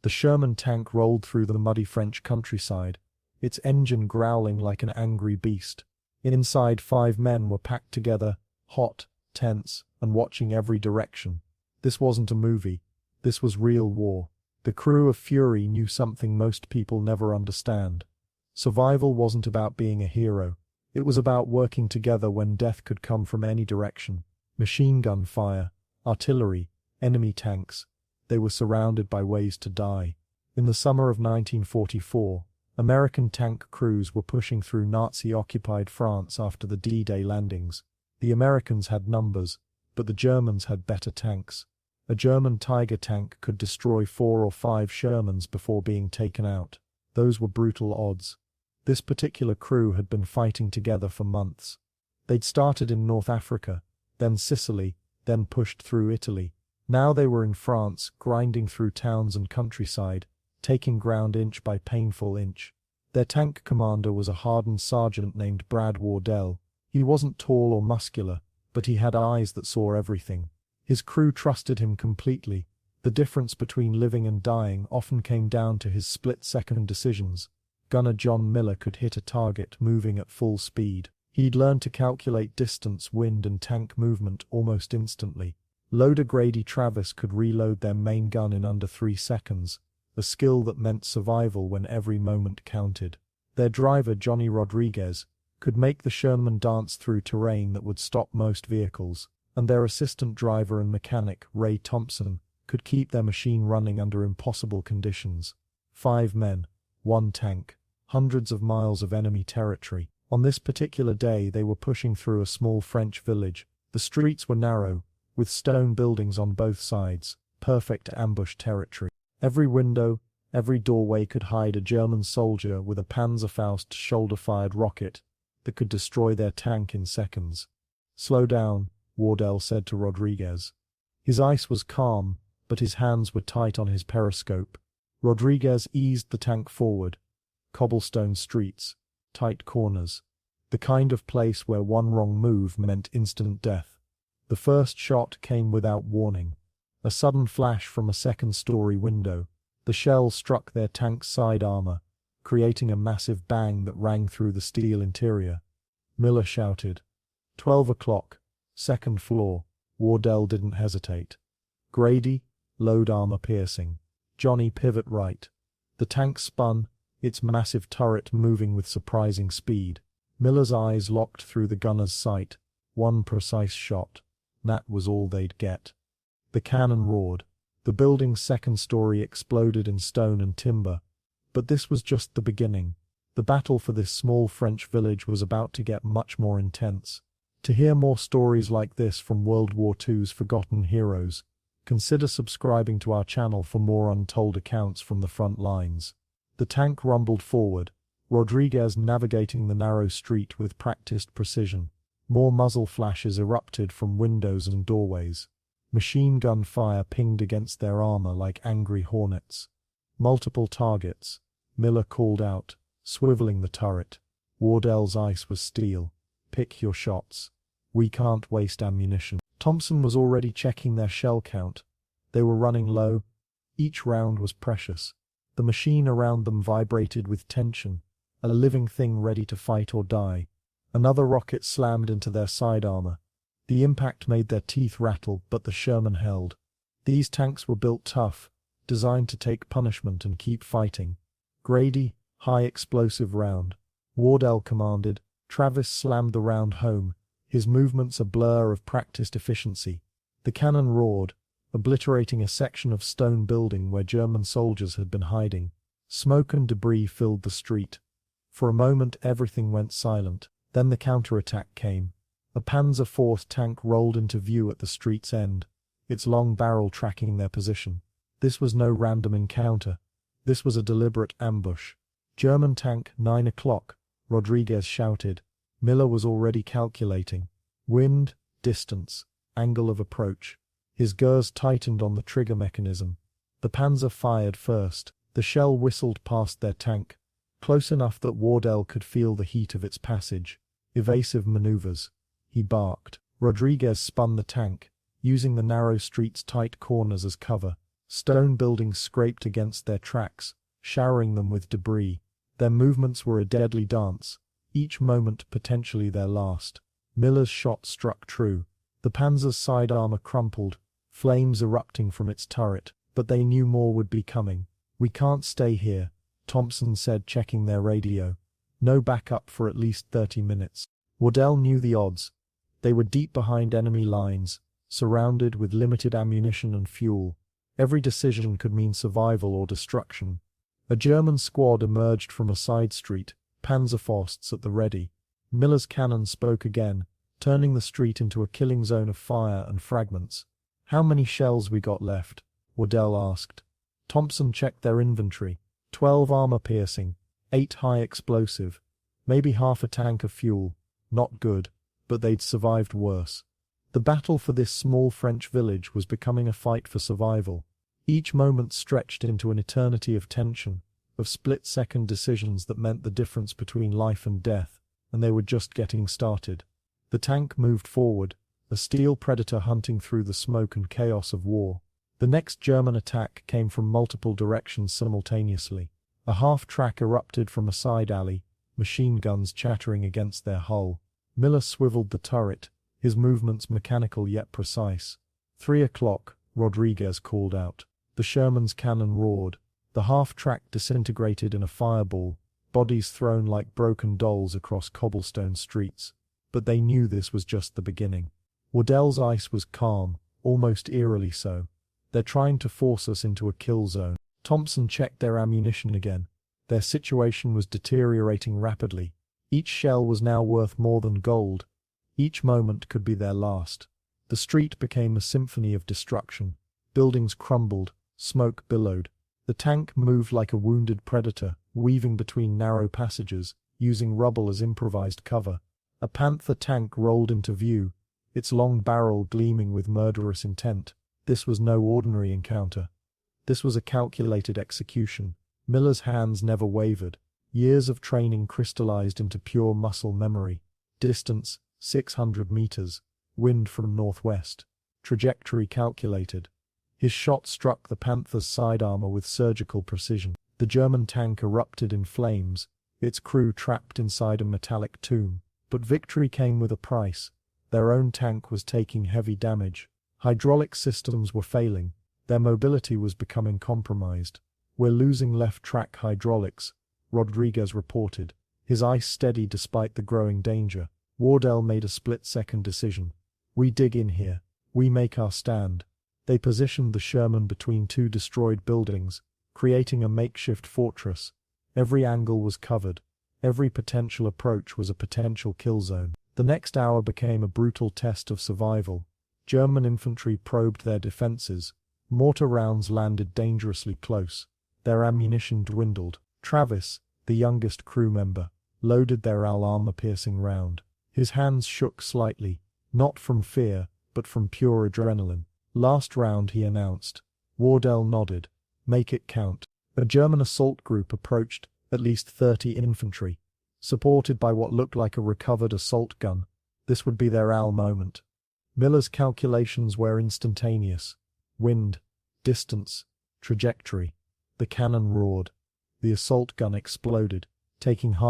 The Sherman tank rolled through the muddy French countryside, its engine growling like an angry beast. Inside, 5 men were packed together, hot, tense, and watching every direction. This wasn't a movie. This was real war. The crew of Fury knew something most people never understand. Survival wasn't about being a hero. It was about working together when death could come from any direction. Machine gun fire, artillery, enemy tanks. They were surrounded by ways to die. In the summer of 1944, American tank crews were pushing through Nazi-occupied France after the D-Day landings. The Americans had numbers, but the Germans had better tanks. A German Tiger tank could destroy 4 or 5 Shermans before being taken out. Those were brutal odds. This particular crew had been fighting together for months. They'd started in North Africa, then Sicily, then pushed through Italy. Now they were in France, grinding through towns and countryside, taking ground inch by painful inch. Their tank commander was a hardened sergeant named Brad Wardell. He wasn't tall or muscular, but he had eyes that saw everything. His crew trusted him completely. The difference between living and dying often came down to his split-second decisions. Gunner John Miller could hit a target moving at full speed. He'd learned to calculate distance, wind, and tank movement almost instantly. Loader Grady Travis could reload their main gun in under 3 seconds, a skill that meant survival when every moment counted. Their driver, Johnny Rodriguez, could make the Sherman dance through terrain that would stop most vehicles, and their assistant driver and mechanic, Ray Thompson, could keep their machine running under impossible conditions. 5 men, 1 tank, hundreds of miles of enemy territory. On this particular day they were pushing through a small French village. The streets were narrow, with stone buildings on both sides, perfect ambush territory. Every window, every doorway could hide a German soldier with a Panzerfaust shoulder-fired rocket that could destroy their tank in seconds. "Slow down," Wardell said to Rodriguez. His ice was calm, but his hands were tight on his periscope. Rodriguez eased the tank forward. Cobblestone streets, tight corners. The kind of place where one wrong move meant instant death. The first shot came without warning. A sudden flash from a second-story window. The shell struck their tank's side armor, creating a massive bang that rang through the steel interior. Miller shouted, 12 o'clock, second floor." Wardell didn't hesitate. "Grady, load armor piercing. Johnny, pivot right." The tank spun, its massive turret moving with surprising speed. Miller's eyes locked through the gunner's sight. One precise shot. That was all they'd get. The cannon roared. The building's second story exploded in stone and timber. But this was just the beginning. The battle for this small French village was about to get much more intense. To hear more stories like this from World War II's forgotten heroes, consider subscribing to our channel for more untold accounts from the front lines. The tank rumbled forward, Rodriguez navigating the narrow street with practiced precision. More muzzle flashes erupted from windows and doorways. Machine gun fire pinged against their armor like angry hornets. "Multiple targets," Miller called out, swiveling the turret. Wardell's ice was steel. "Pick your shots. We can't waste ammunition." Thompson was already checking their shell count. They were running low. Each round was precious. The machine around them vibrated with tension, a living thing ready to fight or die. Another rocket slammed into their side armor. The impact made their teeth rattle, but the Sherman held. These tanks were built tough, designed to take punishment and keep fighting. "Grady, high explosive round," Wardell commanded. Travis slammed the round home, his movements a blur of practiced efficiency. The cannon roared, obliterating a section of stone building where German soldiers had been hiding. Smoke and debris filled the street. For a moment everything went silent. Then the counterattack came. A Panzer IV tank rolled into view at the street's end, its long barrel tracking their position. This was no random encounter. This was a deliberate ambush. "German tank, 9 o'clock, Rodriguez shouted. Miller was already calculating. Wind, distance, angle of approach. His gers tightened on the trigger mechanism. The Panzer fired first. The shell whistled past their tank, close enough that Wardell could feel the heat of its passage. "Evasive maneuvers," he barked. Rodriguez spun the tank, using the narrow street's tight corners as cover. Stone buildings scraped against their tracks, showering them with debris. Their movements were a deadly dance, each moment potentially their last. Miller's shot struck true. The Panzer's side armor crumpled, flames erupting from its turret, but they knew more would be coming. "We can't stay here," Thompson said, checking their radio. "No backup for at least 30 minutes. Waddell knew the odds. They were deep behind enemy lines, surrounded with limited ammunition and fuel. Every decision could mean survival or destruction. A German squad emerged from a side street, Panzerfausts at the ready. Miller's cannon spoke again, turning the street into a killing zone of fire and fragments. "How many shells we got left?" Waddell asked. Thompson checked their inventory. 12 armor-piercing, 8 high-explosive, maybe half a tank of fuel. Not good, but they'd survived worse. The battle for this small French village was becoming a fight for survival. Each moment stretched into an eternity of tension, of split-second decisions that meant the difference between life and death, and they were just getting started. The tank moved forward, a steel predator hunting through the smoke and chaos of war. The next German attack came from multiple directions simultaneously. A half-track erupted from a side alley, machine guns chattering against their hull. Miller swiveled the turret, his movements mechanical yet precise. 3 o'clock, Rodriguez called out. The Sherman's cannon roared. The half-track disintegrated in a fireball, bodies thrown like broken dolls across cobblestone streets. But they knew this was just the beginning. Waddell's ice was calm, almost eerily so. "They're trying to force us into a kill zone." Thompson checked their ammunition again. Their situation was deteriorating rapidly. Each shell was now worth more than gold. Each moment could be their last. The street became a symphony of destruction. Buildings crumbled, smoke billowed. The tank moved like a wounded predator, weaving between narrow passages, using rubble as improvised cover. A Panther tank rolled into view, its long barrel gleaming with murderous intent. This was no ordinary encounter. This was a calculated execution. Miller's hands never wavered. Years of training crystallized into pure muscle memory. Distance, 600 meters. Wind from northwest. Trajectory calculated. His shot struck the Panther's side armor with surgical precision. The German tank erupted in flames, its crew trapped inside a metallic tomb. But victory came with a price. Their own tank was taking heavy damage. Hydraulic systems were failing. Their mobility was becoming compromised. "We're losing left-track hydraulics," Rodriguez reported, his eyes steady despite the growing danger. Waddell made a split-second decision. "We dig in here. We make our stand." They positioned the Sherman between 2 destroyed buildings, creating a makeshift fortress. Every angle was covered. Every potential approach was a potential kill zone. The next hour became a brutal test of survival. German infantry probed their defenses. Mortar rounds landed dangerously close. Their ammunition dwindled. Travis, the youngest crew member, loaded their armor-piercing round. His hands shook slightly, not from fear, but from pure adrenaline. "Last round," he announced. Waddell nodded. "Make it count." A German assault group approached, at least 30 infantry, supported by what looked like a recovered assault gun. This would be their moment. Miller's calculations were instantaneous. Wind, distance, trajectory. The cannon roared. The assault gun exploded, taking half